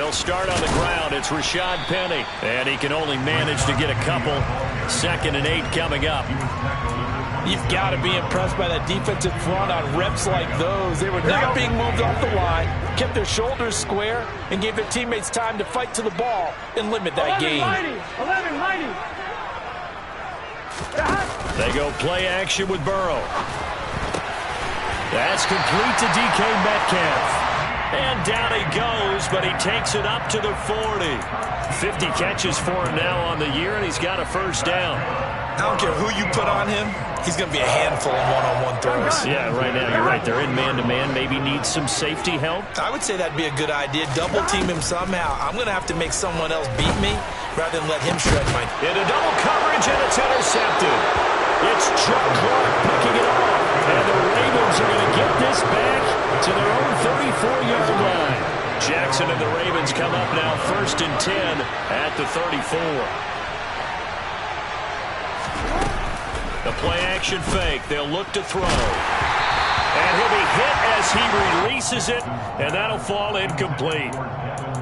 They'll start on the ground. It's Rashad Penny. And he can only manage to get a couple. 2nd and 8 coming up. You've got to be impressed by that defensive front on reps like those. They were not being moved off the line, kept their shoulders square, and gave their teammates time to fight to the ball and limit that gain. They go play action with Burrow. That's complete to DK Metcalf. And down he goes, but he takes it up to the 40. 50 catches for him now on the year, and he's got a first down. I don't care who you put on him. He's going to be a handful of one-on-one throws. Yeah, right now, you're right. They're in man-to-man. Maybe need some safety help. I would say that'd be a good idea. Double team him somehow. I'm going to have to make someone else beat me rather than let him shred my... Into double coverage, and it's intercepted. It's Chuck Clark picking it off. And the Ravens are going to get this back to their own 34-yard line. Jackson and the Ravens come up now 1st and 10 at the 34. The play-action fake. They'll look to throw. And he'll be hit as he releases it, and that'll fall incomplete.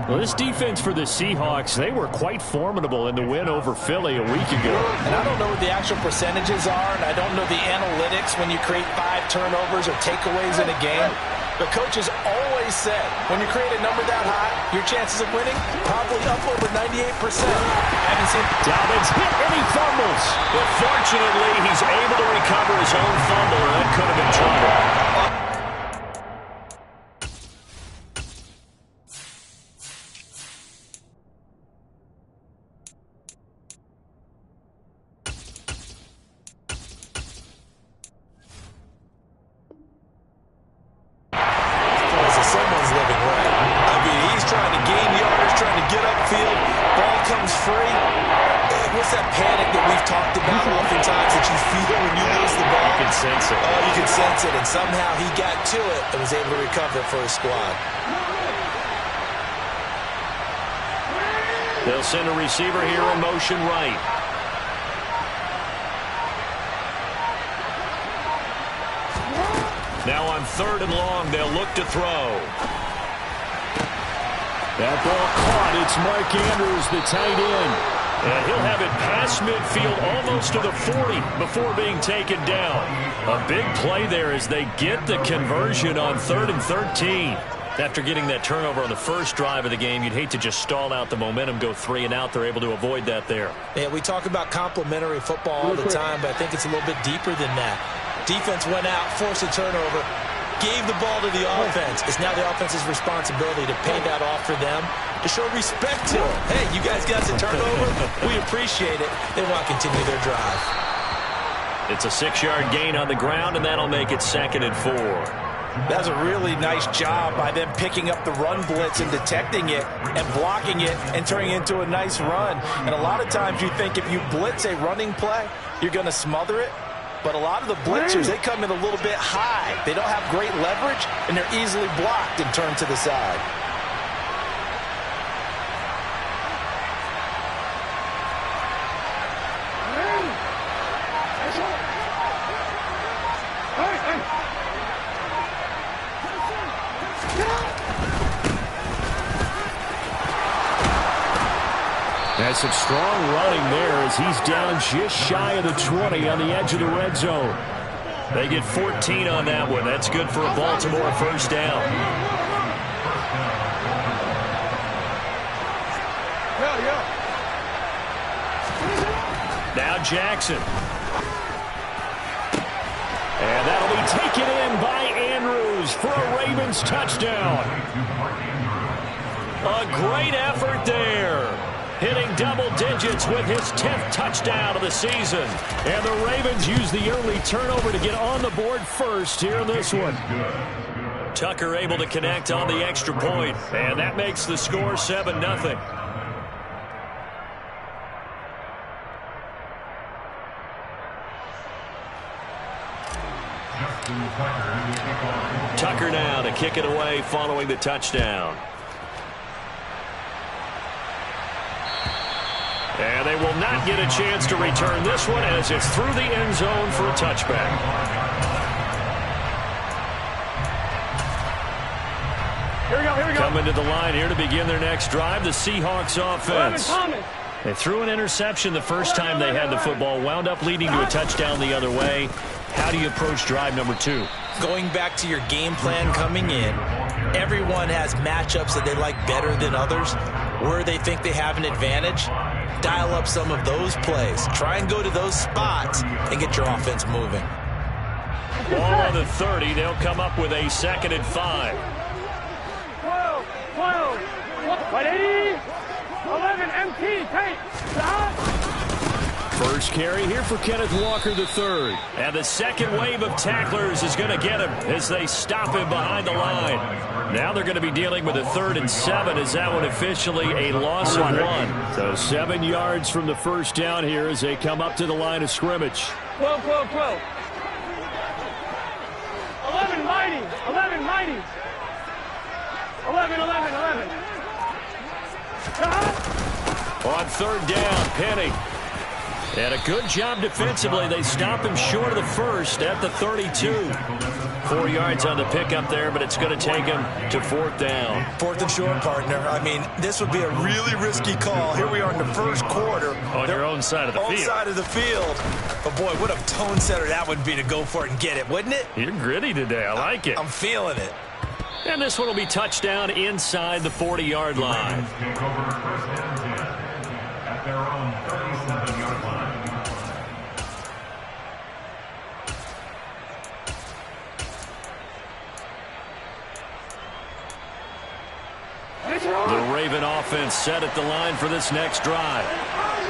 Well, this defense for the Seahawks, they were quite formidable in the win over Philly a week ago. And I don't know what the actual percentages are, and I don't know the analytics when you create 5 turnovers or takeaways in a game. But coaches always said, when you create a number that high, your chances of winning probably up over 98%. I haven't seen Dobbins hit and he fumbles. But fortunately, he's able to recover his own fumble, and that could have been trouble. And somehow he got to it and was able to recover for his squad. They'll send a receiver here in motion right. Now on 3rd and long, they'll look to throw. That ball caught. It's Mark Andrews, the tight end. And he'll have it past midfield almost to the 40 before being taken down. A big play there as they get the conversion on 3rd and 13. After getting that turnover on the first drive of the game, you'd hate to just stall out the momentum, go 3 and out. They're able to avoid that there. Yeah, we talk about complementary football all the time, but I think it's a little bit deeper than that. Defense went out, forced a turnover, gave the ball to the offense. It's now the offense's responsibility to pay that off for them, to show respect to them. Hey, you guys got the turnover. We appreciate it. They want to continue their drive. It's a 6-yard gain on the ground, and that'll make it 2nd and 4. That's a really nice job by them picking up the run blitz and detecting it and blocking it and turning it into a nice run. And a lot of times you think if you blitz a running play, you're going to smother it. But a lot of the blitzers, they come in a little bit high. They don't have great leverage, and they're easily blocked and turned to the side. That's some strong running there as he's down just shy of the 20 on the edge of the red zone. They get 14 on that one. That's good for a Baltimore first down. Now Jackson. And that'll be taken in by Andrews for a Ravens touchdown. A great effort there. Hitting double digits with his 10th touchdown of the season. And the Ravens use the early turnover to get on the board first here in this one. Tucker able to connect on the extra point, and that makes the score 7-0. Tucker now to kick it away following the touchdown. And they will not get a chance to return this one as it's through the end zone for a touchback. coming to the line here to begin their next drive. The Seahawks offense. They threw an interception the first time they had the football, wound up leading to a touchdown the other way. How do you approach drive number 2? Going back to your game plan coming in, everyone has matchups that they like better than others. Where they think they have an advantage, dial up some of those plays. Try and go to those spots and get your offense moving. Ball on the 30. They'll come up with a 2nd and 5. 12, 180, 11, MT, tight, First carry here for Kenneth Walker III. And the second wave of tacklers is going to get him as they stop him behind the line. Now they're going to be dealing with a 3rd and 7. Is that one officially a loss of 1? So 7 yards from the first down here as they come up to the line of scrimmage. 12, 12, 12. 11, mighty, 11, mighty. 11, 11, 11. On 3rd down, Penny. And a good job defensively. They stop him short of the first at the 32. 4 yards on the pickup there, but it's going to take him to 4th down. 4th and short, partner. I mean, this would be a really risky call. Here we are in the first quarter. On your own side of the field. Own side of the field. But, boy, what a tone setter that would be to go for it and get it, wouldn't it? You're gritty today. I like it. I'm feeling it. And this one will be touchdown inside the 40-yard line. The Raven offense set at the line for this next drive.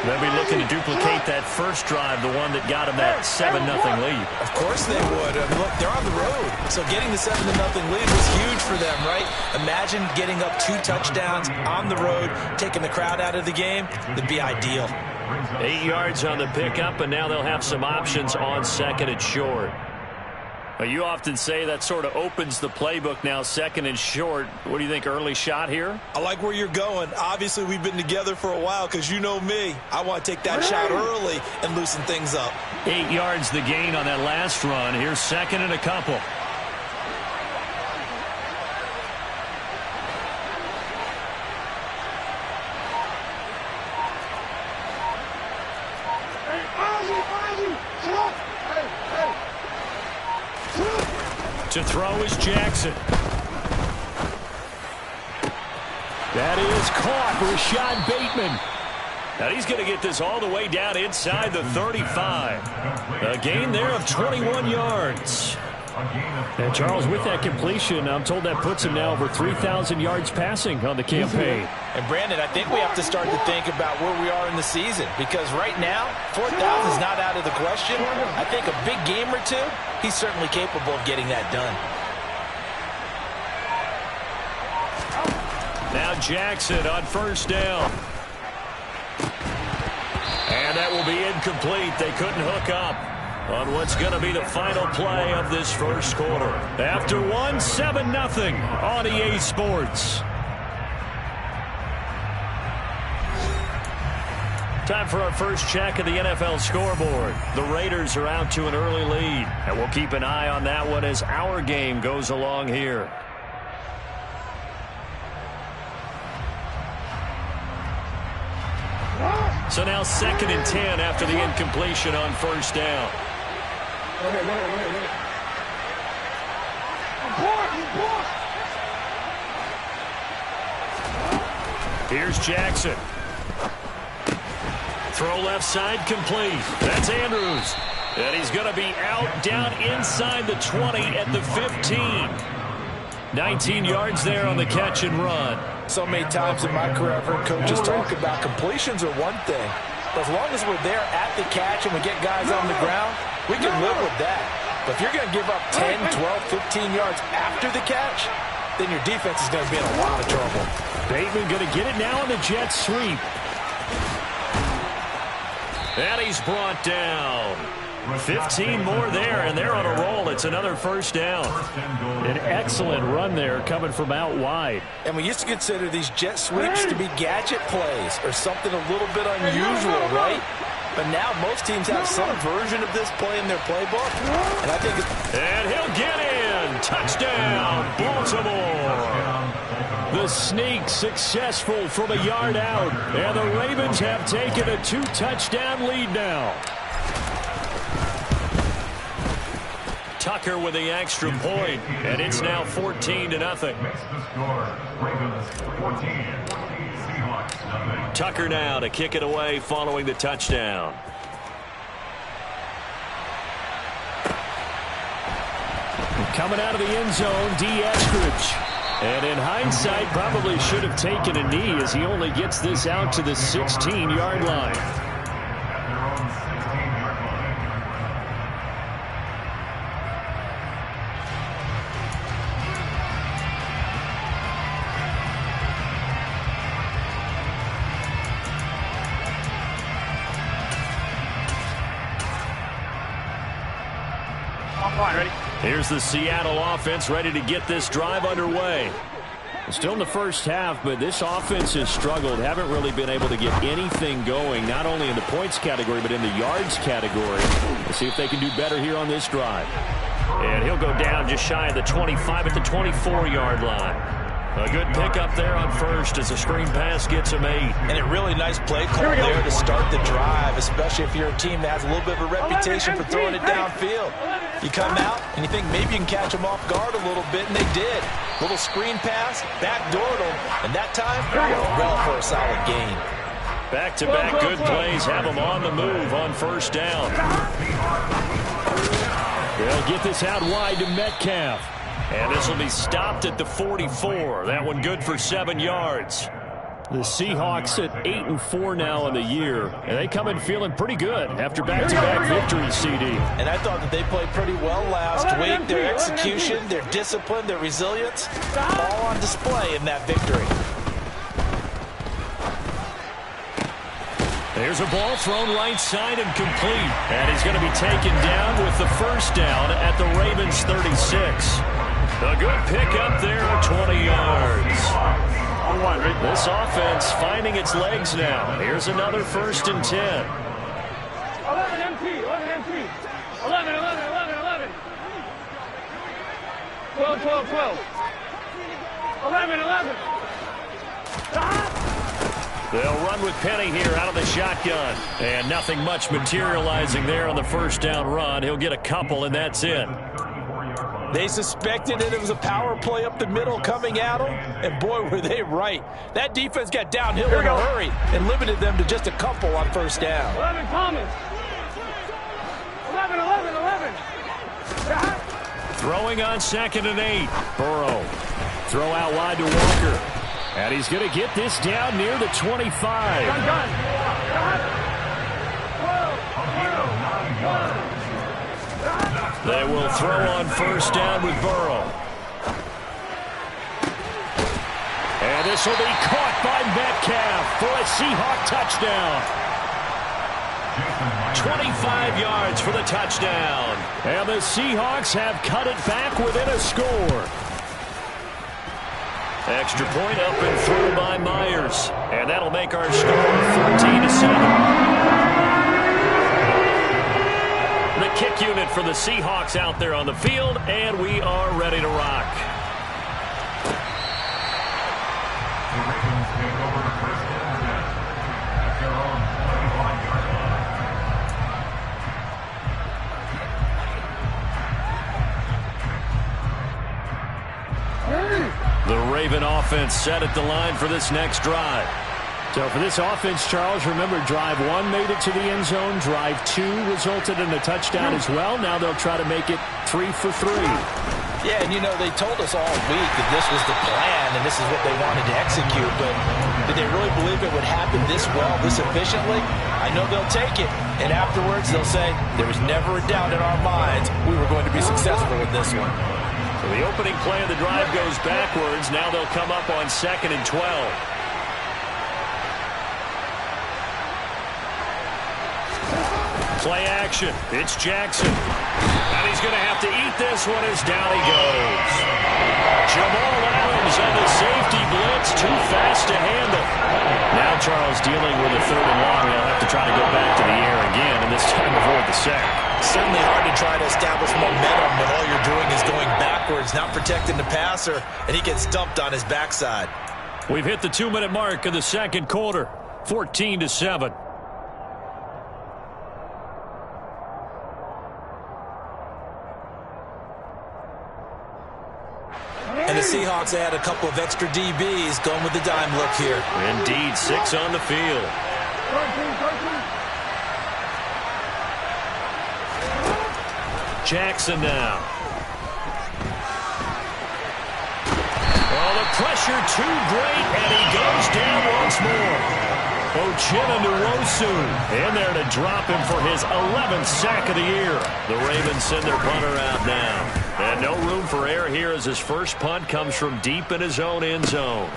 They'll be looking to duplicate that first drive, the one that got them that 7-0 lead. Of course they would. Look, they're on the road, so getting the 7-0 lead was huge for them, right? Imagine getting up 2 touchdowns on the road, taking the crowd out of the game. That'd be ideal. 8 yards on the pickup, and now they'll have some options on 2nd and short. Well, you often say that sort of opens the playbook now, 2nd and short. What do you think, early shot here? I like where you're going. Obviously, we've been together for a while because you know me. I want to take that shot early and loosen things up. 8 yards the gain on that last run. Here's 2nd and a couple. To throw is Jackson. That is caught. Rashad Bateman. Now he's going to get this all the way down inside the 35. A gain there of 21 yards. And Charles, with that completion, I'm told that puts him now over 3,000 yards passing on the campaign. And Brandon, I think we have to start to think about where we are in the season, because right now 4,000 is not out of the question. I think a big game or two, he's certainly capable of getting that done. Now Jackson on 1st down. And that will be incomplete. They couldn't hook up on what's going to be the final play of this first quarter. After 7-0 on EA Sports. Time for our first check of the NFL scoreboard. The Raiders are out to an early lead, and we'll keep an eye on that one as our game goes along here. So now 2nd and 10 after the incompletion on 1st down. Here's Jackson. Throw left side complete. That's Andrews. And he's going to be out down inside the 20 at the 15. 19 yards there on the catch and run. So many times in my career, I've heard coaches talk about completions are one thing. But as long as we're there at the catch and we get guys on the ground, we can live with that. But if you're going to give up 10, 12, 15 yards after the catch, then your defense is going to be in a lot of trouble. Bateman going to get it now on the jet sweep. And he's brought down. 15 more there, and they're on a roll. It's another 1st down. An excellent run there coming from out wide. And we used to consider these jet sweeps to be gadget plays or something a little bit unusual, right? But now most teams have some version of this play in their playbook. And I think and he'll get in. Touchdown, Baltimore. The sneak successful from a yard out. And the Ravens have taken a 2-touchdown lead now. Tucker with the extra point, and it's now 14-0. Tucker now to kick it away following the touchdown. Coming out of the end zone, D. Eskridge. And in hindsight, probably should have taken a knee as he only gets this out to the 16-yard line. Here's the Seattle offense ready to get this drive underway. Still in the first half, but this offense has struggled. Haven't really been able to get anything going, not only in the points category, but in the yards category. Let's see if they can do better here on this drive. And he'll go down just shy of the 25 at the 24-yard line. A good pickup there on first as the screen pass gets him 8. And a really nice play call there to start the drive, especially if you're a team that has a little bit of a reputation for throwing it downfield. You come out and you think maybe you can catch them off guard a little bit, and they did. Little screen pass, backdoored them, and that time, well for a solid gain. Back-to-back good plays have them on the move on first down. They'll get this out wide to Metcalf. And this will be stopped at the 44. That one good for 7 yards. The Seahawks at 8-4 now in the year. And they come in feeling pretty good after back-to-back victories, CD. And I thought that they played pretty well last week. Their execution, their discipline, their resilience, all on display in that victory. There's a ball thrown right side and complete. And he's going to be taken down with the first down at the Ravens 36. A good pickup there, 20 yards. This offense finding its legs now. Here's another 1st and 10. 11 MT, 11 MT. 11, 11, 11, 11. 12, 12, 12. 11, 11. They'll run with Penny here out of the shotgun. And nothing much materializing there on the first down run. He'll get a couple, and that's it. They suspected that it was a power play up the middle coming at them, and boy, were they right. That defense got downhill in a hurry and limited them to just a couple on first down. 11 Thomas. 11, 11, 11. Throwing on 2nd and 8. Burrow. Throw out wide to Walker. And he's going to get this down near the 25. They will throw on first down with Burrow. And this will be caught by Metcalf for a Seahawk touchdown. 25 yards for the touchdown. And the Seahawks have cut it back within a score. Extra point up and through by Myers. And that'll make our score 14-7. The kick unit for the Seahawks out there on the field, and we are ready to rock. The Raven offense set at the line for this next drive. So for this offense, Charles, remember, drive 1 made it to the end zone. Drive 2 resulted in a touchdown as well. Now they'll try to make it 3 for 3. Yeah, and you know, they told us all week that this was the plan and this is what they wanted to execute, but did they really believe it would happen this well, this efficiently? I know they'll take it, and afterwards they'll say, there was never a doubt in our minds we were going to be successful with this one. So the opening play of the drive goes backwards. Now they'll come up on 2nd and 12. Play action. It's Jackson. And he's going to have to eat this one as down he goes. Jamal Adams on the safety blitz. Too fast to handle. Now Charles dealing with a 3rd and long. They'll have to try to go back to the air again, and this time avoid the sack. It's certainly hard to try to establish momentum when all you're doing is going backwards, not protecting the passer, and he gets dumped on his backside. We've hit the 2-minute mark of the second quarter, 14-7. And the Seahawks add a couple of extra DBs going with the dime look here. Indeed, 6 on the field. 13. Jackson now. Oh, the pressure too great, and he goes down once more. Uchenna Nwosu in there to drop him for his 11th sack of the year. The Ravens send their punter out now. And no room for error here as his first punt comes from deep in his own end zone.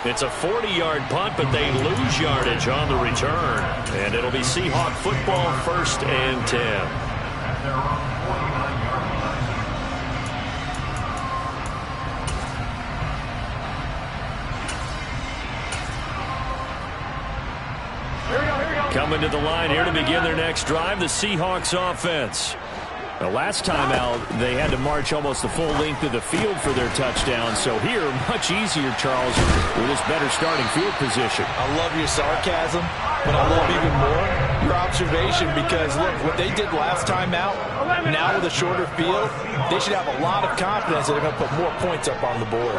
It's a 40-yard punt, but they lose yardage on the return. And it'll be Seahawk football, 1st and 10. Coming to the line here to begin their next drive, the Seahawks offense. The last time out, they had to march almost the full length of the field for their touchdown. So here, much easier, Charles, with this better starting field position. I love your sarcasm, but I love even more your observation because, look, what they did last time out, now with a shorter field, they should have a lot of confidence that they're going to put more points up on the board.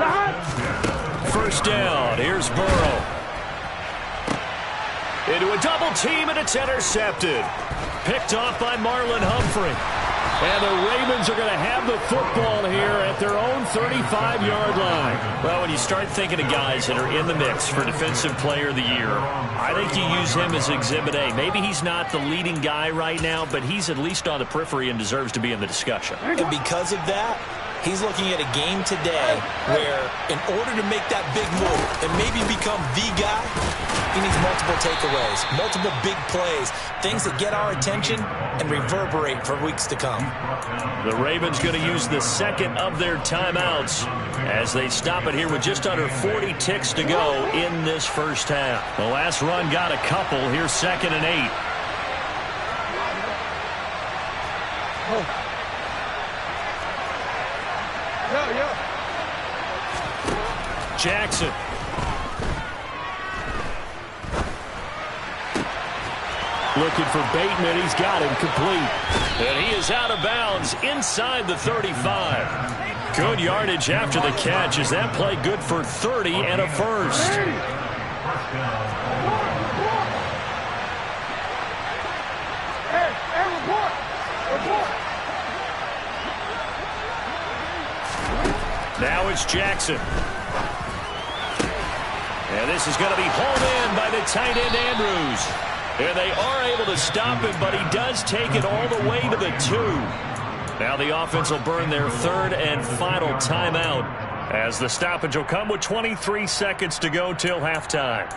First down, here's Burrow. Into a double team, and it's intercepted. Picked off by Marlon Humphrey. And the Ravens are going to have the football here at their own 35-yard line. Well, when you start thinking of guys that are in the mix for Defensive Player of the Year, I think you use him as Exhibit A. Maybe he's not the leading guy right now, but he's at least on the periphery and deserves to be in the discussion. And because of that, he's looking at a game today where in order to make that big move and maybe become the guy, he needs multiple takeaways, multiple big plays, things that get our attention and reverberate for weeks to come. The Ravens going to use the second of their timeouts as they stop it here with just under 40 ticks to go in this first half. The last run got a couple. Here's 2nd and 8. Jackson. Looking for Bateman. He's got him complete. And he is out of bounds inside the 35. Good yardage after the catch. Is that play good for 30 and a first? Now it's Jackson. And this is going to be hauled in by the tight end Andrews. And they are able to stop him, but he does take it all the way to the 2. Now the offense will burn their 3rd and final timeout as the stoppage will come with 23 seconds to go till halftime.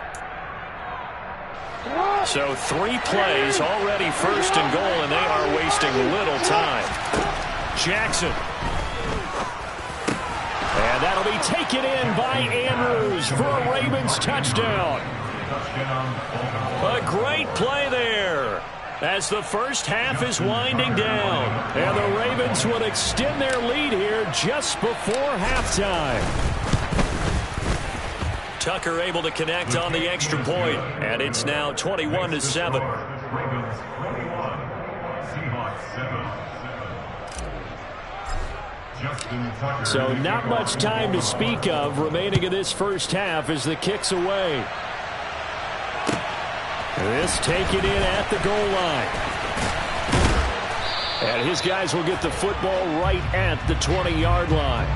So 3 plays already 1st and goal, and they are wasting little time. Jackson. And that'll be taken in by Andrews for a Ravens touchdown. A great play there as the first half is winding down. And the Ravens would extend their lead here just before halftime. Tucker able to connect on the extra point, and it's now 21-7. So not much time to speak of remaining in this first half as the kick's away. This taken in at the goal line. And his guys will get the football right at the 20-yard line.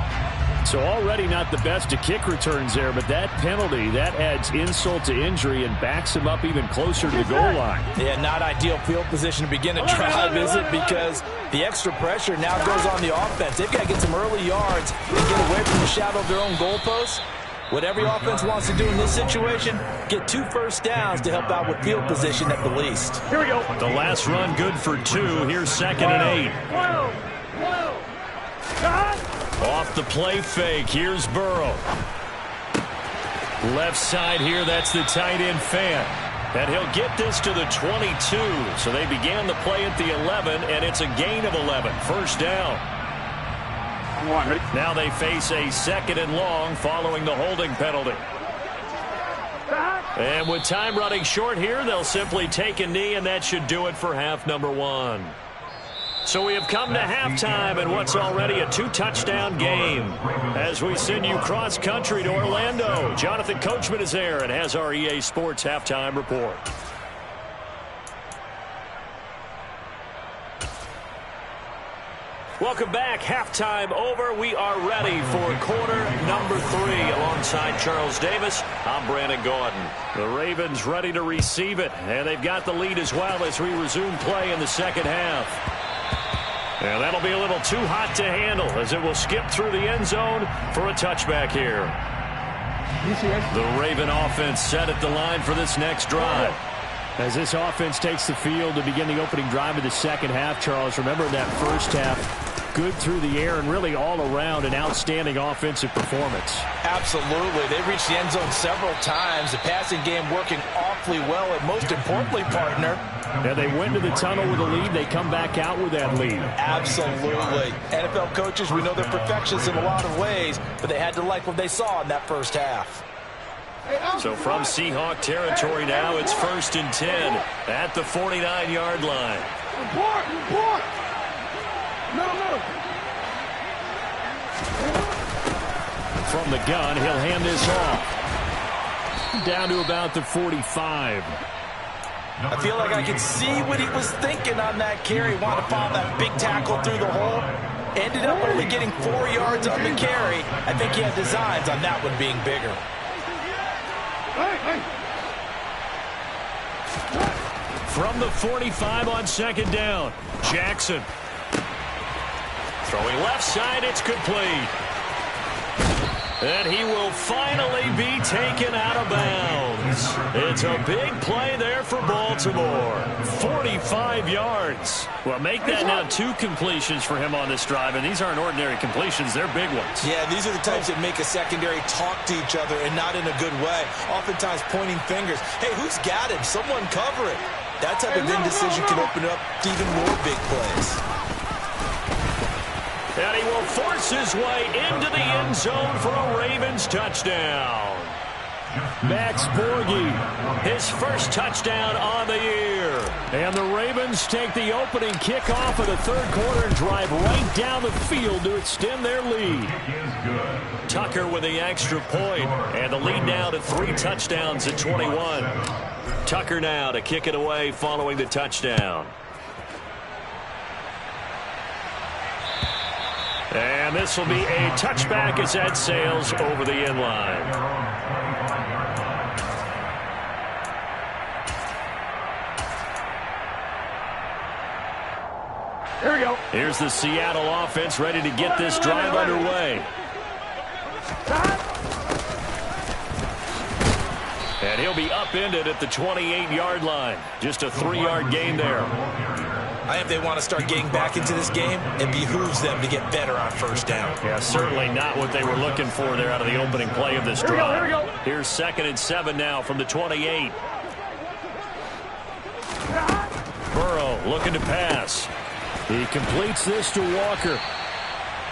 So already not the best of kick returns there, but that penalty, that adds insult to injury and backs him up even closer to the goal line. Yeah, not ideal field position to begin a drive, is it? Because the extra pressure now goes on the offense. They've got to get some early yards and get away from the shadow of their own goalposts. What every offense wants to do in this situation, get 2 first downs to help out with field position at the least. Here we go. The last run good for 2. Here's 2nd and 8. Off the play fake. Here's Burrow. Left side here, that's the tight end Fant. And he'll get this to the 22. So they began the play at the 11, and it's a gain of 11. First down. Now they face a 2nd and long following the holding penalty. And with time running short here, they'll simply take a knee, and that should do it for half number 1. So we have come to halftime in what's already a 2-touchdown game. As we send you cross-country to Orlando, Jonathan Coachman is there and has our EA Sports halftime report. Welcome back. Halftime over. We are ready for quarter number 3. Alongside Charles Davis, I'm Brandon Gordon. The Ravens ready to receive it, and they've got the lead as well as we resume play in the second half. And that'll be a little too hot to handle as it will skip through the end zone for a touchback here. The Raven offense set at the line for this next drive. As this offense takes the field to begin the opening drive of the second half, Charles, remember that first half, good through the air and really all around an outstanding offensive performance. Absolutely. They reached the end zone several times. The passing game working awfully well, and most importantly, partner, and they went to the tunnel with a lead. They come back out with that lead. Absolutely. NFL coaches, we know they're perfectionists in a lot of ways, but they had to like what they saw in that first half. So from Seahawk territory now, it's 1st and 10 at the 49-yard line. Report! No. From the gun, he'll hand this off. Down to about the 45. I feel like I could see what he was thinking on that carry. Wanted to follow that big tackle through the hole. Ended up only getting 4 yards on the carry. I think he had designs on that one being bigger. From the 45 on 2nd down, Jackson. Throwing left side, it's complete. And he will finally be taken out of bounds. It's a big play there for Baltimore. 45 yards. Well, make that now 2 completions for him on this drive, and these aren't ordinary completions. They're big ones. Yeah, these are the types that make a secondary talk to each other, and not in a good way. Oftentimes pointing fingers. Hey, who's got him? Someone cover it. That type of indecision can open up to even more big plays. And he will force his way into the end zone for a Ravens touchdown. Max Borghi, his first touchdown on the year. And the Ravens take the opening kickoff of the third quarter and drive right down the field to extend their lead. Tucker with the extra point, and the lead now to 3 touchdowns at 21. Tucker now to kick it away following the touchdown. And this will be a touchback as that sails over the end line. Here we go. Here's the Seattle offense ready to get this drive underway. And he'll be upended at the 28-yard line. Just a 3-yard gain there. I think they want to start getting back into this game. It behooves them to get better on first down. Yeah, certainly not what they were looking for there out of the opening play of this drive. Here we go. Here's 2nd and 7 now from the 28. Burrow looking to pass. He completes this to Walker.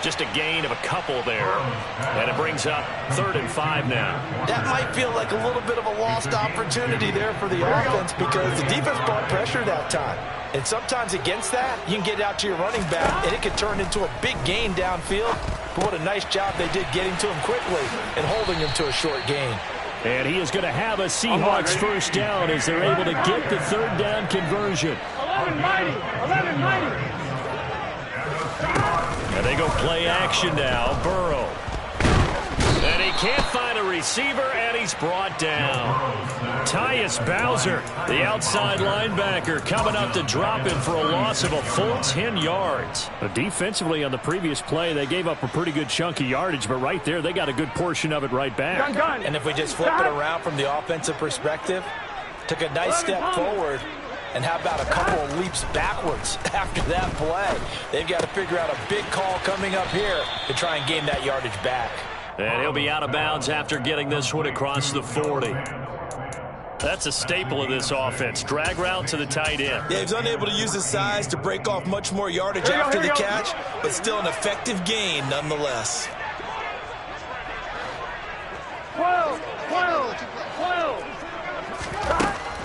Just a gain of a couple there. And it brings up 3rd and 5 now. That might feel like a little bit of a lost opportunity there for the offense because the defense brought pressure that time. And sometimes against that, you can get out to your running back, and it can turn into a big gain downfield. But what a nice job they did getting to him quickly and holding him to a short gain. And he is going to have a Seahawks first down as they're able to get the 3rd down conversion. 11-90. And they go play action now. Burrow. And he can't find a receiver, and he's brought down. Tyus Bowser, the outside linebacker, coming up to drop him for a loss of a full 10 yards. Defensively on the previous play, they gave up a pretty good chunk of yardage, but right there, they got a good portion of it right back. And if we just flip it around from the offensive perspective, took a nice step forward, and how about a couple of leaps backwards after that play? They've got to figure out a big call coming up here to try and gain that yardage back. And he'll be out of bounds after getting this one across the 40. That's a staple of this offense. Drag route to the tight end. Yeah, he's unable to use his size to break off much more yardage after the catch, but still an effective gain nonetheless. 12.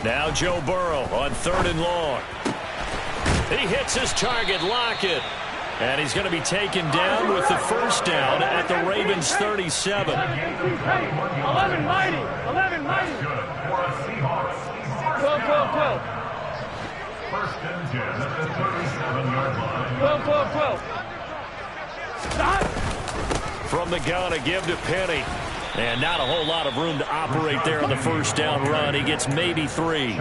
Now Joe Burrow on 3rd and long. He hits his target, Lockett. And he's going to be taken down with the first down at the Ravens 37. 11 mighty. 12. 1st and 10 at the 37-yard line. 12. Stop. From the gun, a give to Penny. And not a whole lot of room to operate there on the first down run. He gets maybe 3.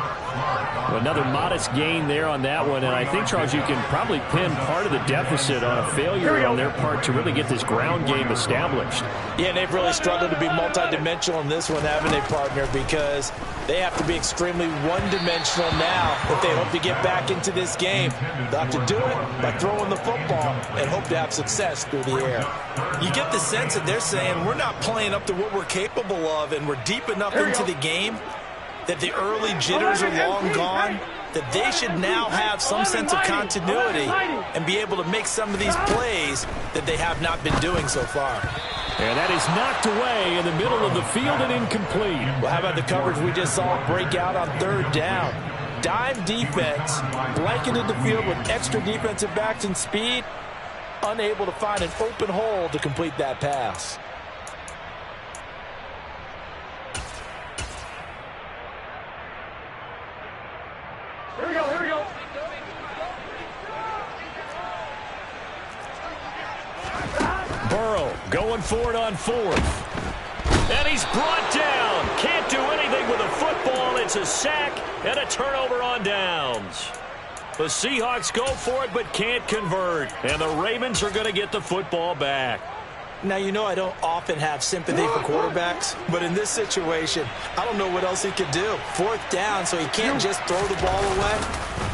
Another modest gain there on that one. And I think, Charles, you can probably pin part of the deficit on a failure on their part to really get this ground game established. Yeah, and they've really struggled to be multidimensional in this one, haven't they, partner? Because they have to be extremely one-dimensional now if they hope to get back into this game. They'll have to do it by throwing the football and hope to have success through the air. You get the sense that they're saying we're not playing up to what we're capable of, and we're deep enough into the game that the early jitters are long gone, that they should now have some sense of continuity and be able to make some of these plays that they have not been doing so far. And that is knocked away in the middle of the field and incomplete. Well, how about the coverage we just saw break out on 3rd down? Dime defense, blanketed the field with extra defensive backs and speed, unable to find an open hole to complete that pass. Here we go. Burrow going for it on 4th. And he's brought down. Can't do anything with a football. It's a sack and a turnover on downs. The Seahawks go for it but can't convert. And the Ravens are going to get the football back. Now, you know I don't often have sympathy for quarterbacks, but in this situation, I don't know what else he could do. 4th down, so he can't just throw the ball away.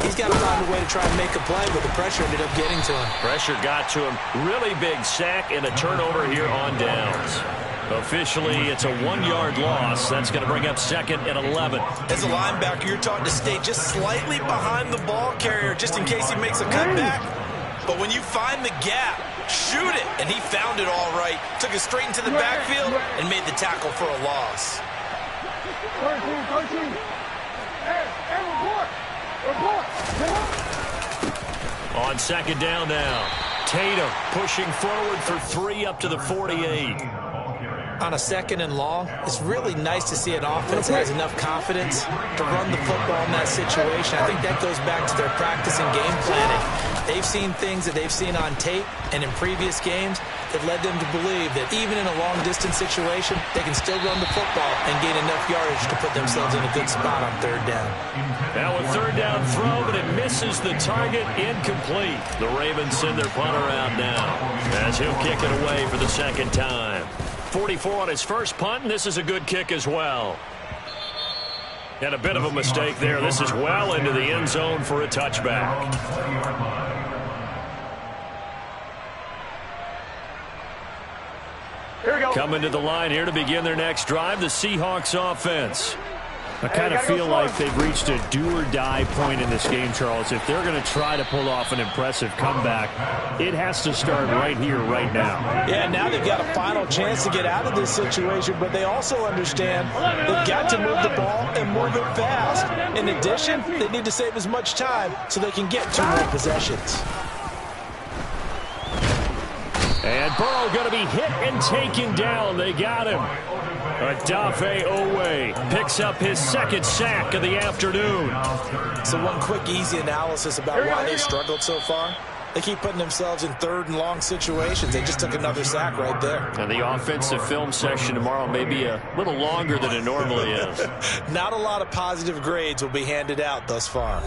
He's got to find a way to try and make a play, but the pressure ended up getting to him. Pressure got to him. Really big sack and a turnover here on downs. Officially, it's a 1-yard loss. That's going to bring up 2nd and 11. As a linebacker, you're taught to stay just slightly behind the ball carrier just in case he makes a cutback. But when you find the gap, shoot it. And he found it all right. Took it straight into the backfield and made the tackle for a loss. 13. Hey, report. On 2nd down now. Tatum pushing forward for 3 up to the 48. On a 2nd and long, it's really nice to see an offense that has enough confidence to run the football in that situation. I think that goes back to their practice and game planning. They've seen things that they've seen on tape and in previous games that led them to believe that even in a long-distance situation, they can still run the football and gain enough yardage to put themselves in a good spot on 3rd down. Now a 3rd down throw, but it misses the target, incomplete. The Ravens send their punter out now as he'll kick it away for the 2nd time. 44 on his first punt, and this is a good kick as well. And a bit of a mistake there. This is well into the end zone for a touchback. Coming to the line here to begin their next drive, the Seahawks offense. I kind of feel like they've reached a do-or-die point in this game, Charles. If they're going to try to pull off an impressive comeback, it has to start right here, right now. Yeah, now they've got a final chance to get out of this situation, but they also understand they've got to move the ball and move it fast. In addition, they need to save as much time so they can get 2 more possessions. And Burrow going to be hit and taken down. They got him. Odafe Oweh picks up his 2nd sack of the afternoon. So one quick, easy analysis about why they struggled so far. They keep putting themselves in 3rd and long situations. They just took another sack right there. And the offensive film session tomorrow may be a little longer than it normally is. Not a lot of positive grades will be handed out thus far.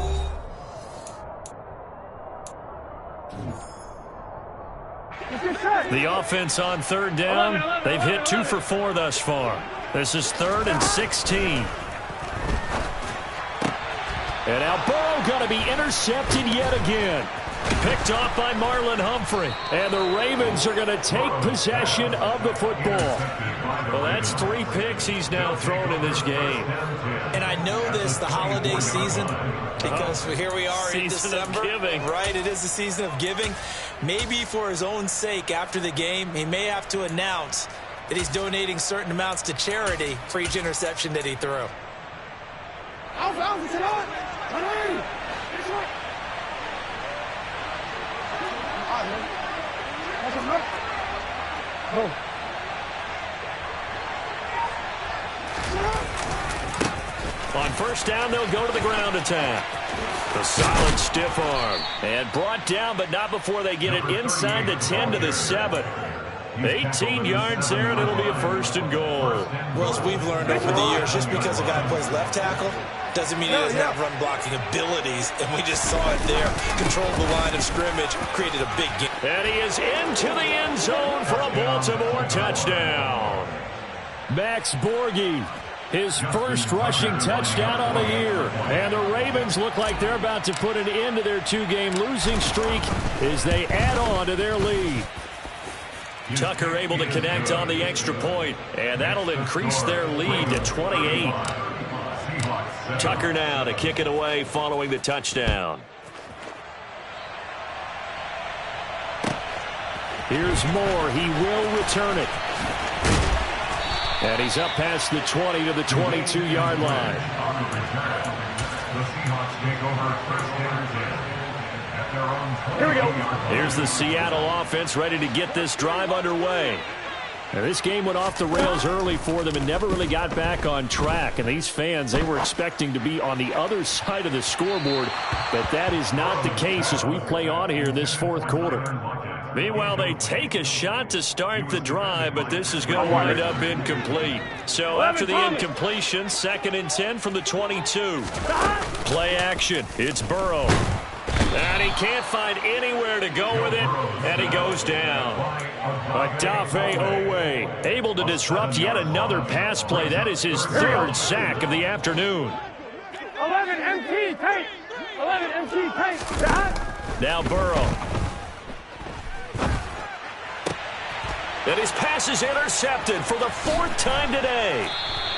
The offense on 3rd down, they've hit 2 for 4 thus far. This is 3rd and 16. And now Burrow going to be intercepted yet again. Picked off by Marlon Humphrey. And the Ravens are going to take possession of the football. Well, that's 3 picks he's now thrown in this game. And I know this, the holiday season, because here we are in December. Right, it is the season of giving. Maybe for his own sake, after the game, he may have to announce that he's donating certain amounts to charity for each interception that he threw. On first down, they'll go to the ground attack. The solid stiff arm. And brought down, but not before they get it inside the 10 to the 7. 18 yards there, and it'll be a first and goal. Well, as we've learned over the years, just because a guy plays left tackle doesn't mean he doesn't have run blocking abilities, and we just saw it there. Controlled the line of scrimmage, created a big game. And he is into the end zone for a Baltimore touchdown. Max Borghi, his first rushing touchdown of the year. And the Ravens look like they're about to put an end to their two-game losing streak as they add on to their lead. Tucker able to connect on the extra point, and that'll increase their lead to 28. Tucker now to kick it away following the touchdown. Here's Moore. He will return it. And he's up past the 20 to the 22-yard line. The Seahawks take over first and 10 at their own 20. Here we go. Here's the Seattle offense ready to get this drive underway. Now, this game went off the rails early for them and never really got back on track. And these fans, they were expecting to be on the other side of the scoreboard. But that is not the case as we play on here this fourth quarter. Meanwhile, they take a shot to start the drive, but this is going to wind up incomplete. So after the incompletion, 2nd and 10 from the 22. Play action. It's Burrow. And he can't find anywhere to go with it, and he goes down. Odafe Oweh able to disrupt yet another pass play. That is his 3rd sack of the afternoon. 11 MT tight. 11 MT tight. Now Burrow. And his pass is intercepted for the 4th time today.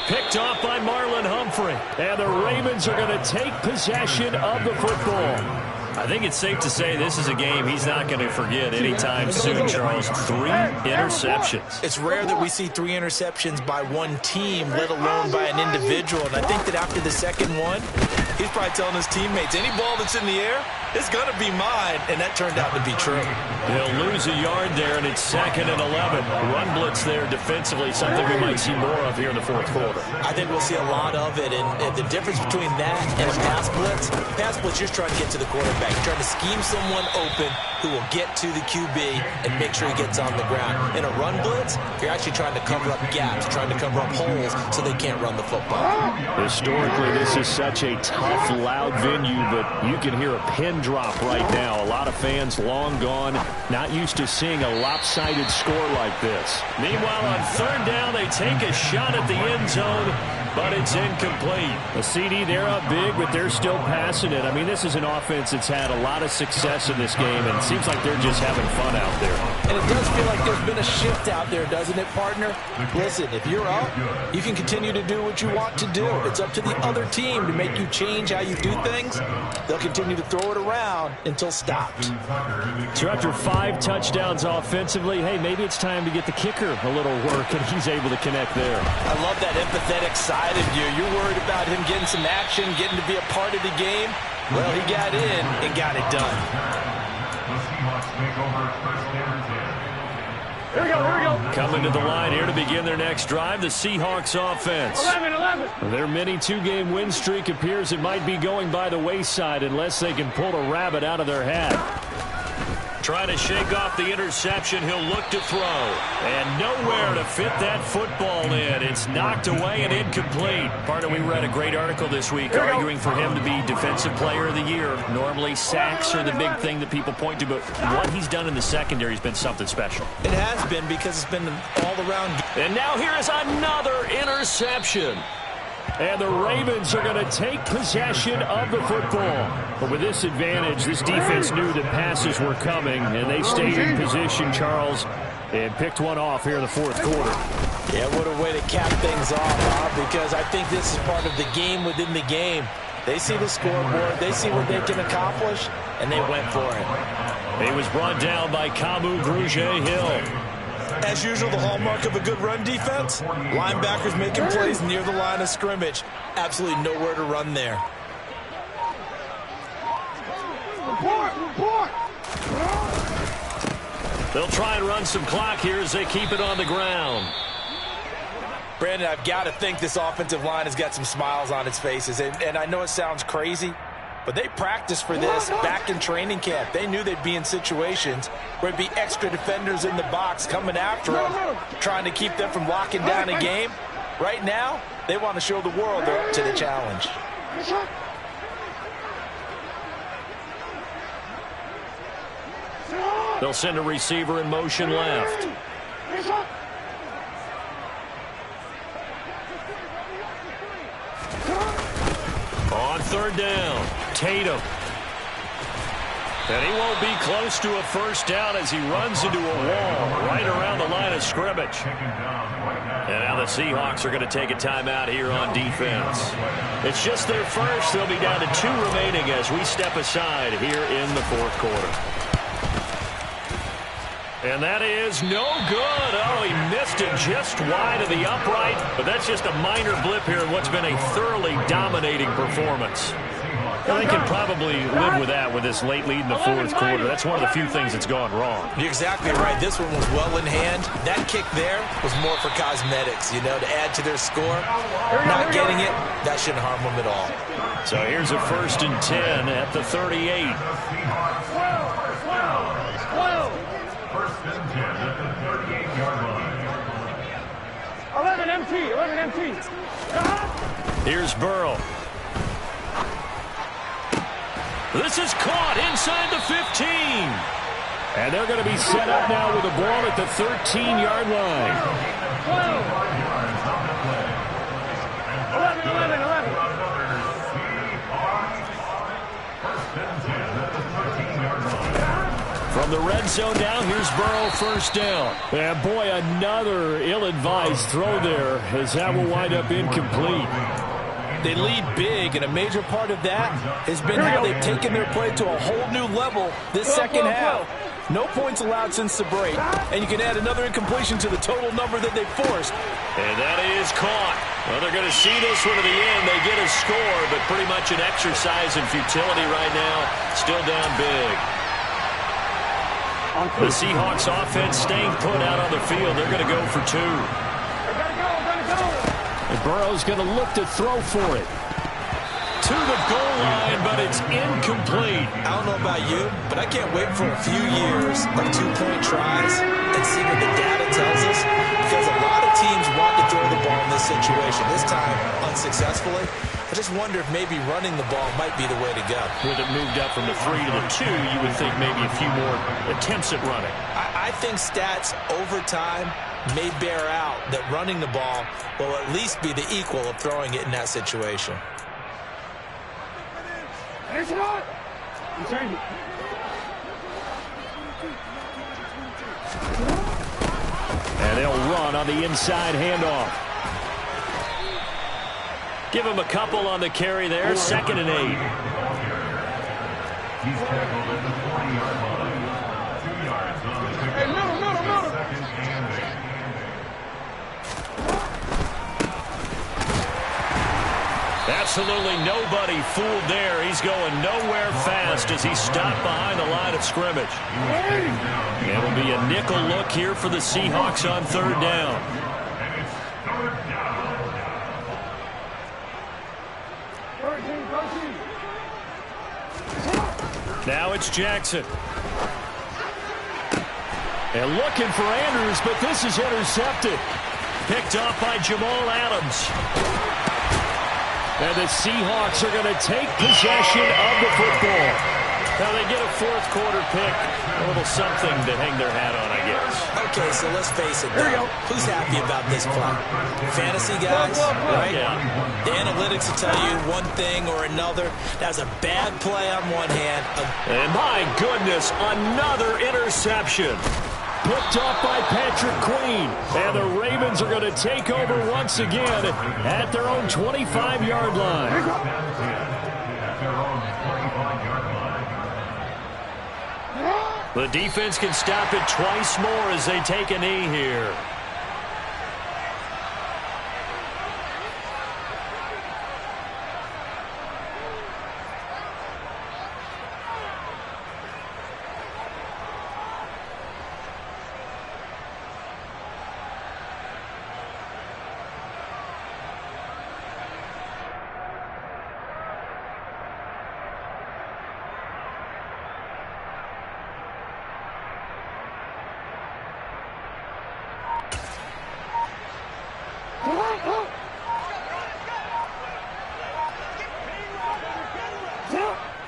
Picked off by Marlon Humphrey. And the Ravens are going to take possession of the football. I think it's safe to say this is a game he's not going to forget anytime soon, Charles. 3 interceptions. It's rare that we see 3 interceptions by one team, let alone by an individual. And I think that after the second one, he's probably telling his teammates, any ball that's in the air, it's going to be mine. And that turned out to be true. They'll lose a yard there, and it's 2nd and 11. Run blitz there defensively, something we might see more of here in the fourth quarter. I think we'll see a lot of it. And the difference between that and a pass blitz, you're just trying to get to the quarterback. You're trying to scheme someone open who will get to the QB and make sure he gets on the ground. In a run blitz, you're actually trying to cover up gaps, trying to cover up holes so they can't run the football. Historically, this is such a tough, loud venue, but you can hear a pin drop right now. A lot of fans long gone, not used to seeing a lopsided score like this. Meanwhile, on 3rd down, they take a shot at the end zone, but it's incomplete. The CD, they're up big, but they're still passing it. I mean, this is an offense that's had a lot of success in this game, and it seems like they're just having fun out there. And it does feel like there's been a shift out there, doesn't it, partner? Listen, if you're up, you can continue to do what you want to do. It's up to the other team to make you change how you do things. They'll continue to throw it around until stopped. So after 5 touchdowns offensively, hey, maybe it's time to get the kicker a little work, and he's able to connect there. I love that empathetic side of you. You're worried about him getting some action, getting to be a part of the game. Well, he got in and got it done. The Seahawks take over first and 10. Here we go. Coming to the line here to begin their next drive, the Seahawks offense. 11. Their mini 2-game win streak appears it might be going by the wayside unless they can pull a rabbit out of their hat. Trying to shake off the interception. He'll look to throw. And nowhere to fit that football in. It's knocked away and incomplete. Partner, we read a great article this week arguing for him to be Defensive Player of the Year. Normally, sacks are the big thing that people point to, but what he's done in the secondary has been something special. It has been because it's been all around. And now here is another interception. And the Ravens are going to take possession of the football. But with this advantage, this defense knew that passes were coming, and they stayed in position, Charles, and picked one off here in the fourth quarter. Yeah, what a way to cap things off, huh? Because I think this is part of the game within the game. They see the scoreboard, they see what they can accomplish, and they went for it. He was brought down by Kamu Grugier-Hill. As usual, the hallmark of a good run defense, linebackers making plays near the line of scrimmage. Absolutely nowhere to run there. They'll try and run some clock here as they keep it on the ground. Brandon, I've got to think this offensive line has got some smiles on its faces. And I know it sounds crazy, but they practiced for this back in training camp. They knew they'd be in situations where there'd be extra defenders in the box coming after them, trying to keep them from locking down a game. Right now, they want to show the world they're up to the challenge. They'll send a receiver in motion left. On third down, Tatum. And he won't be close to a first down as he runs into a wall right around the line of scrimmage. And now the Seahawks are going to take a timeout here on defense. It's just their first. They'll be down to 2 remaining as we step aside here in the fourth quarter. And that is no good. Oh, he missed it just wide of the upright. But that's just a minor blip here in what's been a thoroughly dominating performance. They can probably live with that with this late lead in the fourth quarter. That's one of the few things that's gone wrong. You're exactly right. This one was well in hand. That kick there was more for cosmetics, you know, to add to their score. Not getting it, that shouldn't harm them at all. So here's a 1st and 10 at the 38. 1st and 10 at the 38-yard line. 11 MT. Here's Burrow. This is caught inside the 15. And they're going to be set up now with the ball at the 13-yard line. 11. From the red zone down, here's Burrow, first down. And boy, another ill-advised throw there as that will wind up incomplete. They lead big, and a major part of that has been how they've taken their play to a whole new level this second half. No points allowed since the break, and you can add another incompletion to the total number that they forced. And that is caught. Well, they're going to see this one to the end. They get a score, but pretty much an exercise in futility right now. Still down big. The Seahawks offense staying put out on the field. They're going to go for 2. And Burrow's going to look to throw for it. To the goal line, but it's incomplete. I don't know about you, but I can't wait for a few years of 2-point tries and see what the data tells us, because a lot of teams want to throw the ball in this situation. This time, unsuccessfully. I just wonder if maybe running the ball might be the way to go. With it moved up from the 3 to the 2, you would think maybe a few more attempts at running. I think stats over time may bear out that running the ball will at least be the equal of throwing it in that situation. And they'll run on the inside handoff. Give him a couple on the carry there. 2nd and 8. He's tackled at the 40-yard line. 2 yards on the kick. 2nd and 8. Absolutely nobody fooled there. He's going nowhere fast as he stopped behind the line of scrimmage. It'll be a nickel look here for the Seahawks on 3rd down. And it's 3rd down. Now it's Jackson. And looking for Andrews, but this is intercepted. Picked off by Jamal Adams. And the Seahawks are going to take possession of the football. Now they get a 4th quarter pick. A little something to hang their hat on, I guess. Okay, so let's face it, though. Who's happy about this play? Fantasy guys, right? Yeah. The analytics will tell you one thing or another. That's a bad play on one hand. And my goodness, another interception. picked off by Patrick Queen. And the Ravens are going to take over once again at their own 25-yard line. At their own 25-yard line. The defense can stop it twice more as they take a knee here.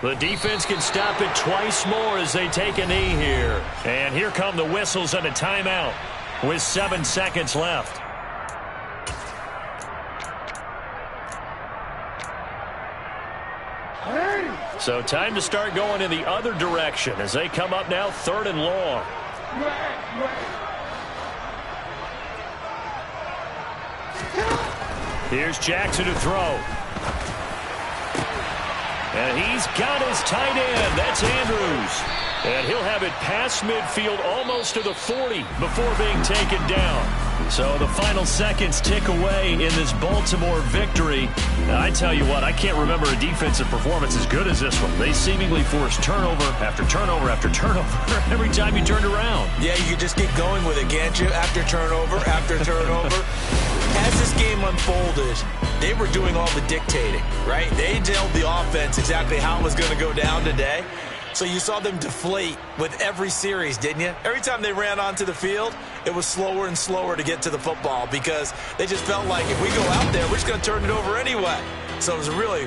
The defense can stop it twice more as they take a knee here. And here come the whistles and a timeout with 7 seconds left. So time to start going in the other direction as they come up now 3rd and long. Here's Jackson to throw. And he's got his tight end. That's Andrews. And he'll have it past midfield almost to the 40 before being taken down. So the final seconds tick away in this Baltimore victory. And I tell you what, I can't remember a defensive performance as good as this one. They seemingly forced turnover after turnover after turnover every time you turned around. Yeah, you just keep going with it, can't you? After turnover, after turnover. As this game unfolded, they were doing all the dictating, right? They told the offense exactly how it was going to go down today. So you saw them deflate with every series, didn't you? Every time they ran onto the field, it was slower and slower to get to the football because they just felt like if we go out there, we're just going to turn it over anyway. So it was really